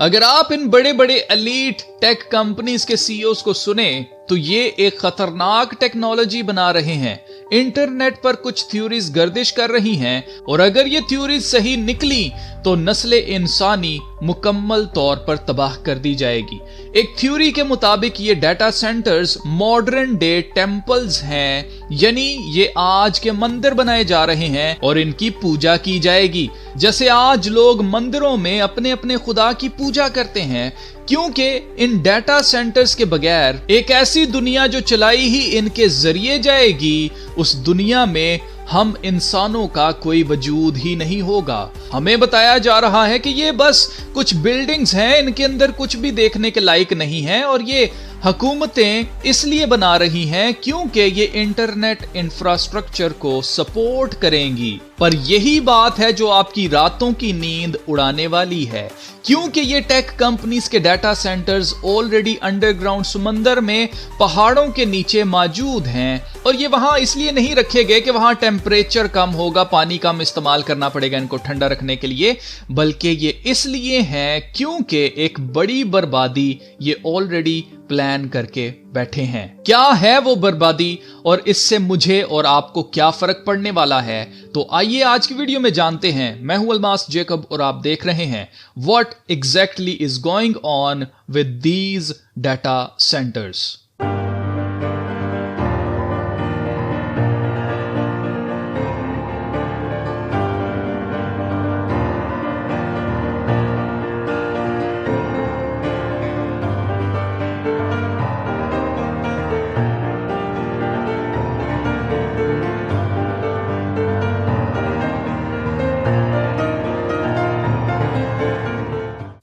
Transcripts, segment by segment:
अगर आप इन बड़े बड़े एलीट टेक कंपनीज के सीईओज को सुने तो ये एक खतरनाक टेक्नोलॉजी बना रहे हैं। इंटरनेट पर कुछ थ्योरीज गर्दिश कर रही हैं और अगर ये थ्योरीज सही निकली तो नस्ल इंसानी मुकम्मल तौर पर तबाह कर दी जाएगी। एक थ्योरी के मुताबिक ये data centres modern day temples हैं, यानी ये आज के मंदिर बनाए जा रहे हैं और इनकी पूजा की जाएगी। जैसे आज लोग मंदिरों में अपने अपने खुदा की पूजा करते हैं, क्योंकि इन डाटा सेंटर्स के बगैर एक ऐसी दुनिया जो चलाई ही इनके जरिए जाएगी, उस दुनिया में हम इंसानों का कोई वजूद ही नहीं होगा। हमें बताया जा रहा है कि ये बस कुछ बिल्डिंग्स हैं, इनके अंदर कुछ भी देखने के लायक नहीं है और ये हुकूमतें इसलिए बना रही हैं क्योंकि ये इंटरनेट इंफ्रास्ट्रक्चर को सपोर्ट करेंगी। पर यही बात है जो आपकी रातों की नींद उड़ाने वाली है, क्योंकि ये टेक कंपनीज के डाटा सेंटर्स ऑलरेडी अंडरग्राउंड समंदर में पहाड़ों के नीचे मौजूद हैं और ये वहां इसलिए नहीं रखे गए कि वहां टेम्परेचर कम होगा, पानी कम इस्तेमाल करना पड़ेगा इनको ठंडा रखने के लिए, बल्कि ये इसलिए हैं क्योंकि एक बड़ी बर्बादी ये ऑलरेडी प्लान करके बैठे हैं। क्या है वो बर्बादी और इससे मुझे और आपको क्या फर्क पड़ने वाला है, तो आइए आज की वीडियो में जानते हैं। मैं हूं अल्मास जेकब और आप देख रहे हैं what exactly is going on with these data centres.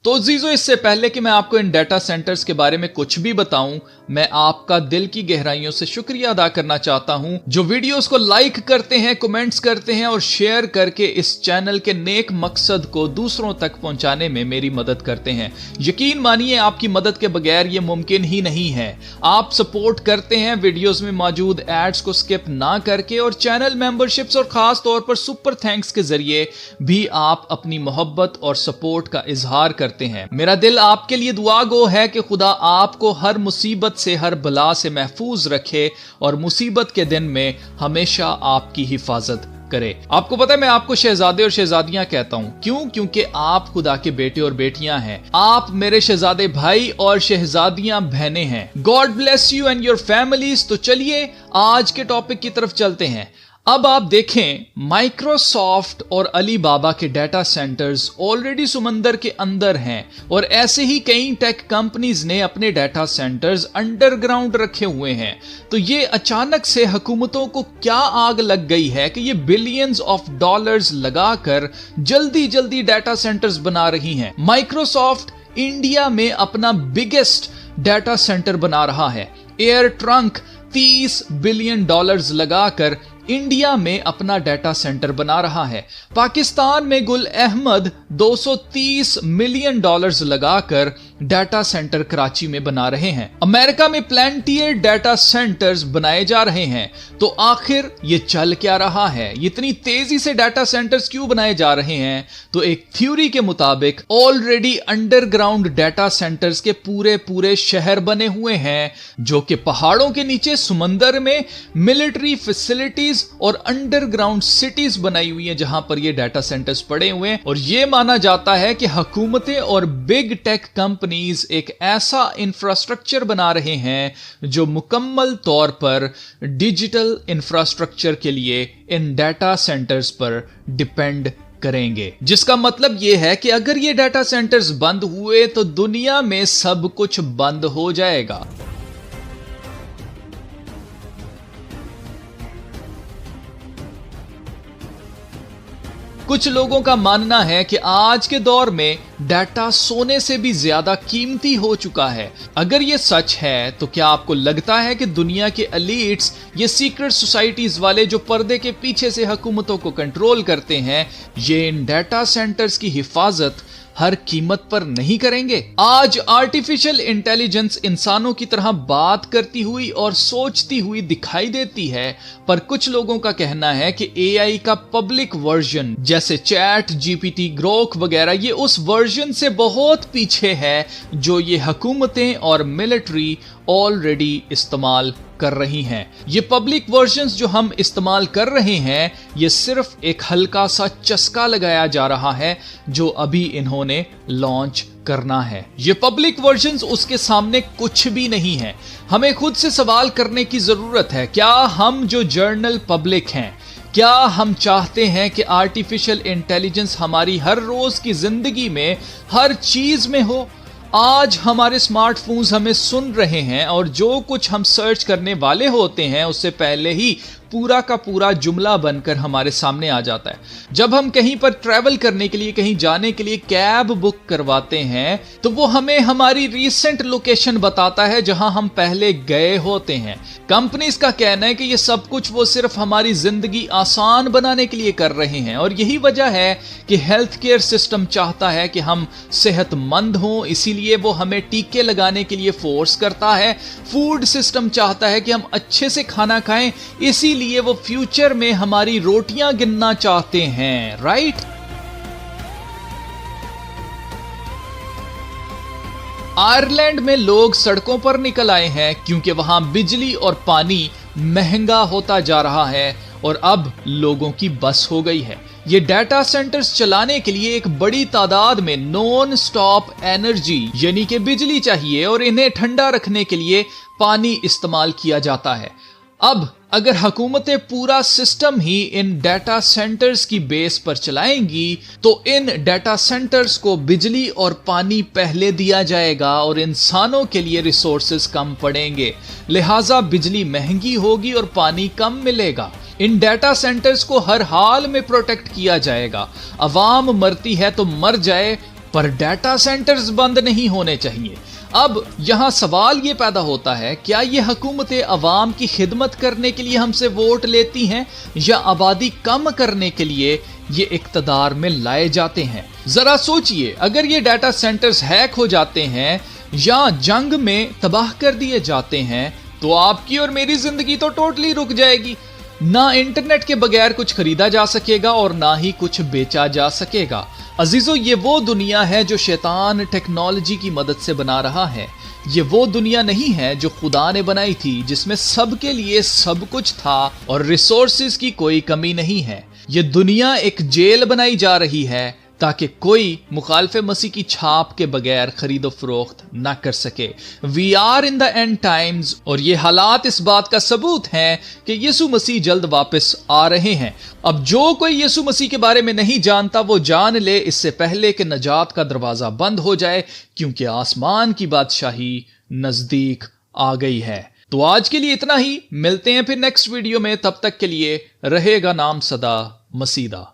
तो जीजो, इससे पहले कि मैं आपको इन डाटा सेंटर्स के बारे में कुछ भी बताऊं, मैं आपका दिल की गहराइयों से शुक्रिया अदा करना चाहता हूं जो वीडियोस को लाइक करते हैं, कमेंट्स करते हैं और शेयर करके इस चैनल के नेक मकसद को दूसरों तक पहुंचाने में मेरी मदद करते हैं। यकीन मानिए आपकी मदद के बगैर यह मुमकिन ही नहीं है। आप सपोर्ट करते हैं वीडियोस में मौजूद एड्स को स्किप ना करके और चैनल मेंबरशिप्स और खास तौर पर सुपर थैंक्स के जरिए भी आप अपनी मोहब्बत और सपोर्ट का इजहार करते हैं। मेरा दिल आपके लिए दुआ गो है कि खुदा आपको हर मुसीबत से, हर बला से महफूज रखे और मुसीबत के दिन में हमेशा आपकी हिफाजत करे। आपको पता है मैं आपको शहजादे और शहजादियां कहता हूं, क्यों? क्योंकि आप खुदा के बेटे और बेटियां हैं। आप मेरे शहजादे भाई और शहजादियां बहनें हैं। God bless you and your families. तो चलिए आज के टॉपिक की तरफ चलते हैं। अब आप देखें, माइक्रोसॉफ्ट और अली बाबा के डाटा सेंटर्स ऑलरेडी समंदर के अंदर हैं और ऐसे ही कई टेक कंपनीज ने अपने डाटा सेंटर्स अंडरग्राउंड रखे हुए हैं। तो ये अचानक से हुकूमतों को क्या आग लग गई है कि ये बिलियंस ऑफ डॉलर्स लगाकर जल्दी जल्दी डाटा सेंटर्स बना रही हैं। माइक्रोसॉफ्ट इंडिया में अपना बिगेस्ट डाटा सेंटर बना रहा है। एयर ट्रंक $30 बिलियन लगाकर इंडिया में अपना डाटा सेंटर बना रहा है। पाकिस्तान में गुल अहमद $230 मिलियन लगाकर डाटा सेंटर कराची में बना रहे हैं। अमेरिका में प्लेंटियर डाटा सेंटर्स बनाए जा रहे हैं। तो आखिर ये चल क्या रहा है? इतनी तेजी से डाटा सेंटर्स क्यों बनाए जा रहे हैं? तो एक थ्योरी के मुताबिक ऑलरेडी अंडरग्राउंड डाटा सेंटर्स के पूरे पूरे शहर बने हुए हैं जो कि पहाड़ों के नीचे समंदर में मिलिट्री फैसिलिटीज और अंडरग्राउंड सिटीज बनाई हुई हैं जहां पर ये डाटा सेंटर्स पड़े हुए हैं। और यह माना जाता है कि हुकूमतें और बिग टेक कंपनीज एक ऐसा इंफ्रास्ट्रक्चर बना रहे हैं जो मुकम्मल तौर पर डिजिटल इंफ्रास्ट्रक्चर के लिए इन डाटा सेंटर्स पर डिपेंड करेंगे। जिसका मतलब यह है कि अगर ये डाटा सेंटर्स बंद हुए तो दुनिया में सब कुछ बंद हो जाएगा। कुछ लोगों का मानना है कि आज के दौर में डाटा सोने से भी ज्यादा कीमती हो चुका है। अगर ये सच है तो क्या आपको लगता है कि दुनिया के एलीट्स, ये सीक्रेट सोसाइटीज वाले जो पर्दे के पीछे से हुकूमतों को कंट्रोल करते हैं, ये इन डाटा सेंटर्स की हिफाजत हर कीमत पर नहीं करेंगे। आज आर्टिफिशियल इंटेलिजेंस इंसानों की तरह बात करती हुई और सोचती हुई दिखाई देती है, पर कुछ लोगों का कहना है कि एआई का पब्लिक वर्जन जैसे चैट जीपीटी, ग्रोक वगैरह ये उस वर्जन से बहुत पीछे है जो ये हुकूमतें और मिलिट्री ऑलरेडी इस्तेमाल कर रही हैं। ये पब्लिक वर्जन्स जो हम इस्तेमाल कर रहे हैं, ये सिर्फ एक हल्का सा चस्का लगाया जा रहा है जो अभी इन्होंने लॉन्च करना है। ये पब्लिक वर्जन्स उसके सामने कुछ भी नहीं है। हमें खुद से सवाल करने की जरूरत है, क्या हम जो जर्नल पब्लिक हैं, क्या हम चाहते हैं कि आर्टिफिशियल इंटेलिजेंस हमारी हर रोज की जिंदगी में हर चीज में हो? आज हमारे स्मार्टफोन्स हमें सुन रहे हैं और जो कुछ हम सर्च करने वाले होते हैं उससे पहले ही पूरा का पूरा जुमला बनकर हमारे सामने आ जाता है। जब हम कहीं पर ट्रैवल करने के लिए, कहीं जाने के लिए कैब बुक करवाते हैं तो वो हमें हमारी रीसेंट लोकेशन बताता है जहां हम पहले गए होते हैं। कंपनीज का कहना है कि ये सब कुछ वो सिर्फ हमारी जिंदगी आसान बनाने के लिए कर रहे हैं और यही वजह है कि हेल्थ केयर सिस्टम चाहता है कि हम सेहतमंद हों, इसीलिए वो हमें टीके लगाने के लिए फोर्स करता है। फूड सिस्टम चाहता है कि हम अच्छे से खाना खाएं, इसीलिए वो फ्यूचर में हमारी रोटियां गिनना चाहते हैं, राइट? आयरलैंड में लोग सड़कों पर निकल आए हैं क्योंकि वहां बिजली और पानी महंगा होता जा रहा है और अब लोगों की बस हो गई है। ये डाटा सेंटर्स चलाने के लिए एक बड़ी तादाद में नॉन स्टॉप एनर्जी यानी कि बिजली चाहिए और इन्हें ठंडा रखने के लिए पानी इस्तेमाल किया जाता है। अब अगर हुकूमतें पूरा सिस्टम ही इन डाटा सेंटर्स की बेस पर चलाएंगी तो इन डाटा सेंटर्स को बिजली और पानी पहले दिया जाएगा और इंसानों के लिए रिसोर्सेज कम पड़ेंगे, लिहाजा बिजली महंगी होगी और पानी कम मिलेगा। इन डाटा सेंटर्स को हर हाल में प्रोटेक्ट किया जाएगा। अवाम मरती है तो मर जाए, पर डाटा सेंटर्स बंद नहीं होने चाहिए। अब यहां सवाल यह पैदा होता है, क्या ये हुकूमतें अवाम की खिदमत करने के लिए हमसे वोट लेती हैं या आबादी कम करने के लिए ये इक्तदार में लाए जाते हैं? जरा सोचिए, अगर ये डाटा सेंटर्स हैक हो जाते हैं या जंग में तबाह कर दिए जाते हैं तो आपकी और मेरी जिंदगी तो टोटली रुक जाएगी। ना इंटरनेट के बगैर कुछ खरीदा जा सकेगा और ना ही कुछ बेचा जा सकेगा। अजीजों, ये वो दुनिया है जो शैतान टेक्नोलॉजी की मदद से बना रहा है। ये वो दुनिया नहीं है जो खुदा ने बनाई थी, जिसमें सबके लिए सब कुछ था और रिसोर्सेज की कोई कमी नहीं है। ये दुनिया एक जेल बनाई जा रही है ताकि कोई मुखालिफे मसीह की छाप के बगैर खरीदो फरोख्त ना कर सके। We are in the end times और ये हालात इस बात का सबूत हैं कि यीशु मसीह जल्द वापस आ रहे हैं। अब जो कोई यीशु मसीह के बारे में नहीं जानता वो जान ले इससे पहले कि नजात का दरवाजा बंद हो जाए, क्योंकि आसमान की बादशाही नजदीक आ गई है। तो आज के लिए इतना ही, मिलते हैं फिर नेक्स्ट वीडियो में। तब तक के लिए रहेगा नाम सदा मसीदा।